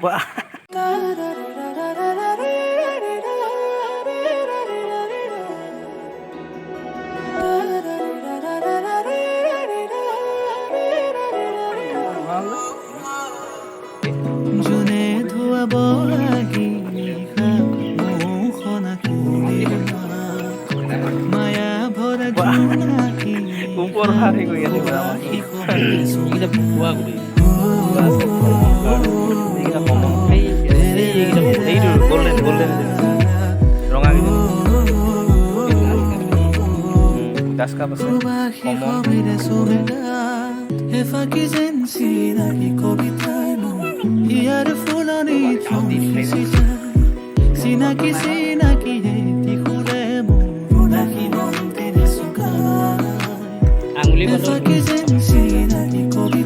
Wah. যোনে ধুৱাব লাগি মায়া ভৰা জোনাকী ওপৰ ভাৰি গৈ আছে পুৰা আমাৰ। এইকেইটা পোৱা কৰি এইকেইটা কমন এইটো গল্ডেন ৰঙা দাস কাপ আছে কমন। হেফাকি যেন চিনাকি কবিতাই ইয়াৰ ফুলনি চিনাকি চিনাকি সুৰে মোৰ আঙুলি হেফাকি যেন চিনাকি কবি